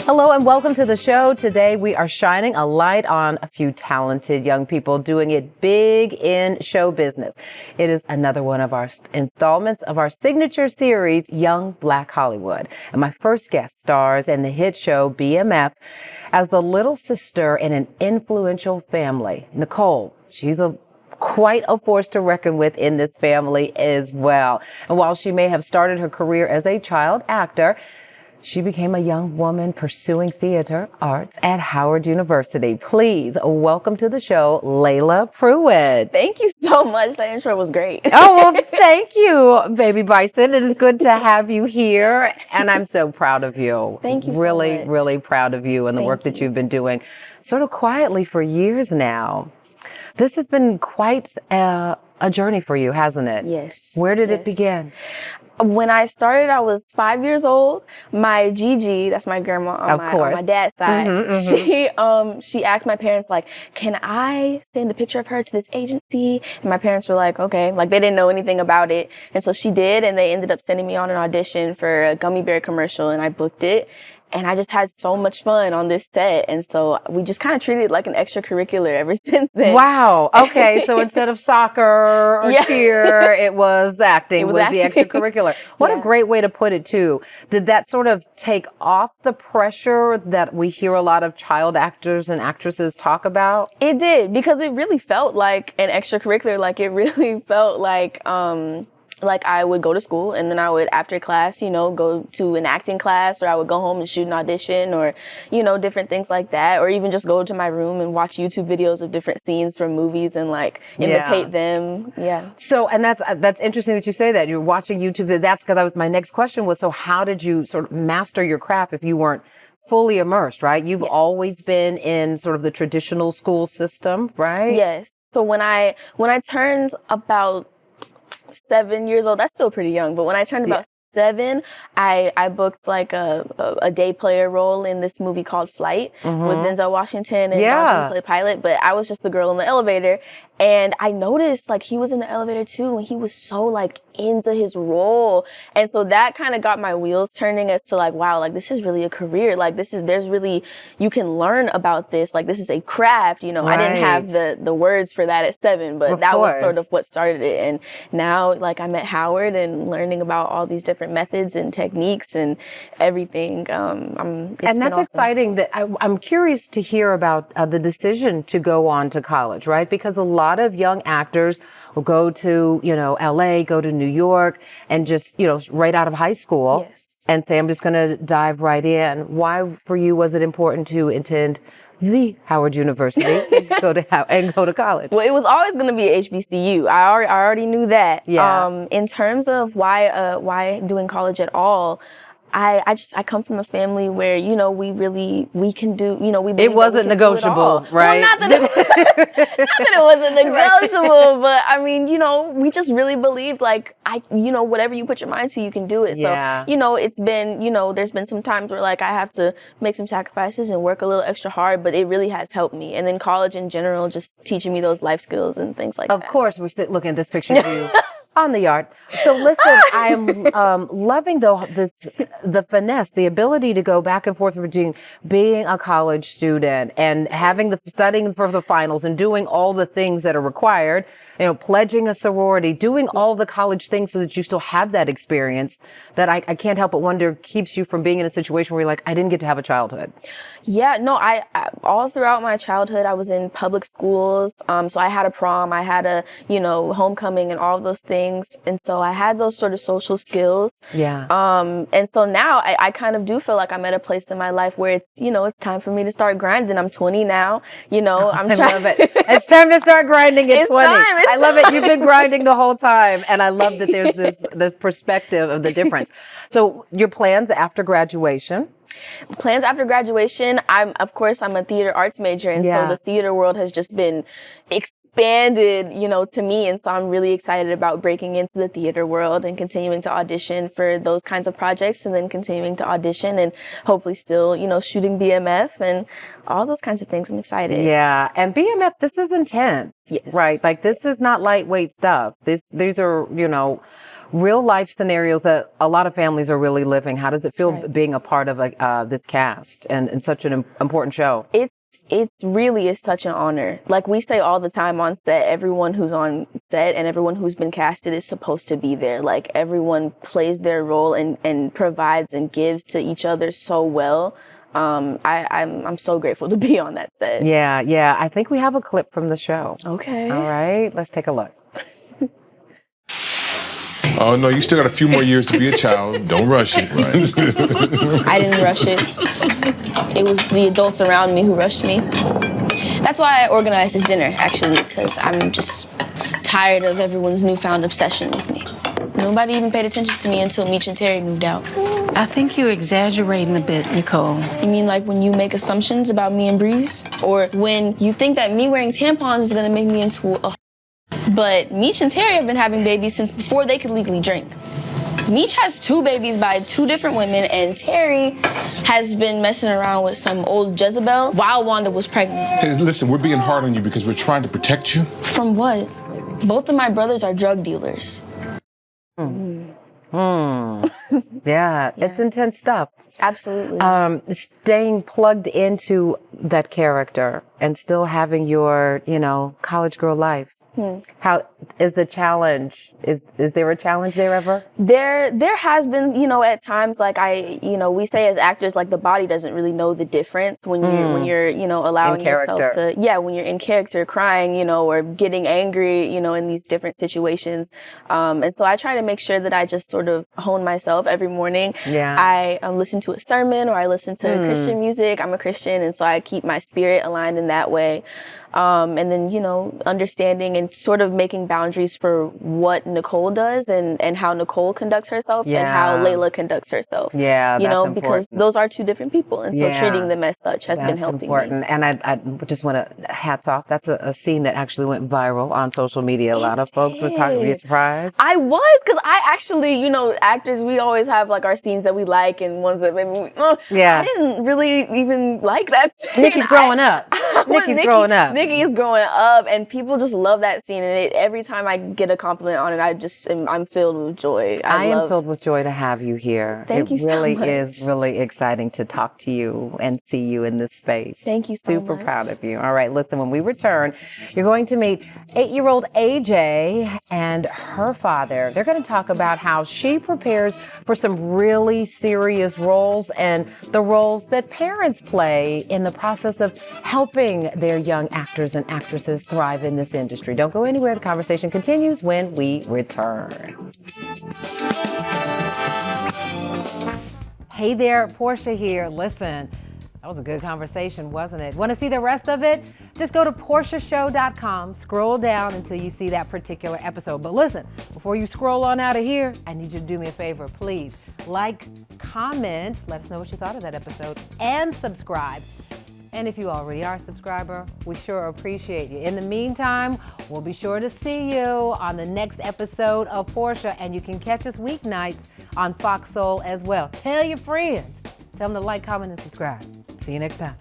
Hello and welcome to the show. Today we are shining a light on a few talented young people doing it big in show business. It is another one of our installments of our signature series, Young Black Hollywood. And my first guest stars in the hit show BMF as the little sister in an influential family. Nicole, she's quite a force to reckon with in this family as well. And while she may have started her career as a child actor, she became a young woman pursuing theater arts at Howard University. Please welcome to the show, Laila Pruitt. Thank you so much. That intro was great. Oh, well, thank you, baby Bison. It is good to have you here, and I'm so proud of you. Thank you really, so much. Really proud of you and the work that you've been doing sort of quietly for years now. This has been quite a journey for you, hasn't it? Yes. Where did it begin? When I started, I was 5 years old. My Gigi, that's my grandma on my dad's side, she asked my parents, like, can I send a picture of her to this agency? And my parents were like, okay. Like, they didn't know anything about it. And so she did, and they ended up sending me on an audition for a gummy bear commercial, and I booked it. And I just had so much fun on this set. And so we just kind of treated it like an extracurricular ever since then. Wow. Okay. So instead of soccer or cheer, it was acting. It was the extracurricular. What a great way to put it, too. Did that sort of take off the pressure that we hear a lot of child actors and actresses talk about? It did, because it really felt like an extracurricular. Like, it really felt like I would go to school, and then I would, after class, go to an acting class, or I would go home and shoot an audition, or, different things like that, or even just go to my room and watch YouTube videos of different scenes from movies and imitate them. Yeah. So, and that's interesting that you say that. You're watching YouTube. That's because my next question was, so how did you sort of master your craft if you weren't fully immersed, right? You've always been in sort of the traditional school system, right? Yes. So when I turned about 7 years old, that's still pretty young, but when I turned about 7, I booked like a day player role in this movie called Flight with Denzel Washington and Don Cheadle played pilot, but I was just the girl in the elevator. And I noticed he was in the elevator too, and he was so into his role. And so that kind of got my wheels turning as to wow, this is really a career. You can learn about this. This is a craft, I didn't have the words for that at 7, but that was sort of what started it. And now I'm at Howard and learning about all these different methods and techniques and everything. And that's awesome. Exciting. That I'm curious to hear about the decision to go on to college, right? Because a lot of young actors will go to, LA, go to New York, and just, right out of high school and say, I'm just going to dive right in. Why, for you, was it important to attend the Howard University and go to college? Well, it was always going to be HBCU. I already knew that. Yeah. In terms of why doing college at all, I come from a family where, we can do, we believe it wasn't negotiable, right? Well, not that it wasn't negotiable, but I mean, we just really believed whatever you put your mind to, you can do it. Yeah. So, it's been, there's been some times where I have to make some sacrifices and work a little extra hard, but it really has helped me. And then college in general, just teaching me those life skills and things like that. Of course, we're still looking at this picture of you. On the yard. So listen, I'm loving the finesse, the ability to go back and forth between being a college student and studying for the finals and doing all the things that are required, pledging a sorority, doing all the college things so that you still have that experience that I can't help but wonder keeps you from being in a situation where you're like, I didn't get to have a childhood. Yeah, no, I all throughout my childhood, I was in public schools. So I had a prom, I had a, homecoming and all of those things. And so I had those sort of social skills. Yeah. And so now I kind of do feel like I'm at a place in my life where it's, it's time for me to start grinding. I'm 20 now, I love it. It's time to start grinding at 20. I love it. You've been grinding the whole time. And I love that there's this perspective of the difference. So your plans after graduation? Plans after graduation, I'm a theater arts major. And so the theater world has just been expanded, to me. And so I'm really excited about breaking into the theater world and continuing to audition for those kinds of projects, and then continuing to audition and hopefully still, shooting BMF and all those kinds of things. I'm excited. Yeah. And BMF, this is intense. Yes. Right. Like, this is not lightweight stuff. These are, real life scenarios that a lot of families are really living. How does it feel being a part of this cast and such an important show? It really is such an honor. Like we say all the time on set, everyone who's on set and everyone who's been casted is supposed to be there. Like, everyone plays their role and provides and gives to each other so well. I'm so grateful to be on that set. Yeah. I think we have a clip from the show. Okay. All right. Let's take a look. Oh, no, you still got a few more years to be a child. Don't rush it. Right? I didn't rush it. It was the adults around me who rushed me. That's why I organized this dinner, actually, because I'm just tired of everyone's newfound obsession with me. Nobody even paid attention to me until Meech and Terry moved out. I think you're exaggerating a bit, Nicole. You mean like when you make assumptions about me and Breeze? Or when you think that me wearing tampons is gonna make me into a But Meech and Terry have been having babies since before they could legally drink. Meech has 2 babies by 2 different women, and Terry has been messing around with some old Jezebel while Wanda was pregnant. Hey, listen, we're being hard on you because we're trying to protect you. From what? Both of my brothers are drug dealers. Yeah, it's intense stuff. Absolutely. Staying plugged into that character and still having your, college girl life. How is the challenge? Is there a challenge there ever? There has been, at times, like we say as actors, like the body doesn't really know the difference when you're, allowing yourself to, when you're in character crying, or getting angry, in these different situations. And so I try to make sure that I just sort of hone myself every morning. Yeah. I listen to a sermon or I listen to Christian music. I'm a Christian. And so I keep my spirit aligned in that way. And then, understanding and sort of making boundaries for what Nicole does and how Nicole conducts herself and how Laila conducts herself. Yeah, that's because those are 2 different people. And so treating them as such has been helping important. me. And I just want to hats off. That's a scene that actually went viral on social media. A lot of folks were talking. Were you surprised? I was, because I actually, actors, we always have like our scenes that we like and ones that maybe I didn't really even like that scene. Nikki's growing up. Nikki's growing up. Nikki is growing up, and people just love that scene. And every time I get a compliment on it, I'm filled with joy. I am filled with joy to have you here. Thank you so much. It really is really exciting to talk to you and see you in this space. Thank you so much. Super proud of you. All right, listen, when we return, you're going to meet 8-year-old AJ and her father. They're going to talk about how she prepares for some really serious roles and the roles that parents play in the process of helping their young actors and actresses thrive in this industry. Don't go anywhere. The conversation continues when we return. Hey there, Portia here. Listen, that was a good conversation, wasn't it? Want to see the rest of it? Just go to portiashow.com, scroll down until you see that particular episode. But listen, before you scroll on out of here, I need you to do me a favor, please. Like, comment, let us know what you thought of that episode, and subscribe. And if you already are a subscriber, we sure appreciate you. In the meantime, we'll be sure to see you on the next episode of Portia, and you can catch us weeknights on Fox Soul as well. Tell your friends. Tell them to like, comment, and subscribe. See you next time.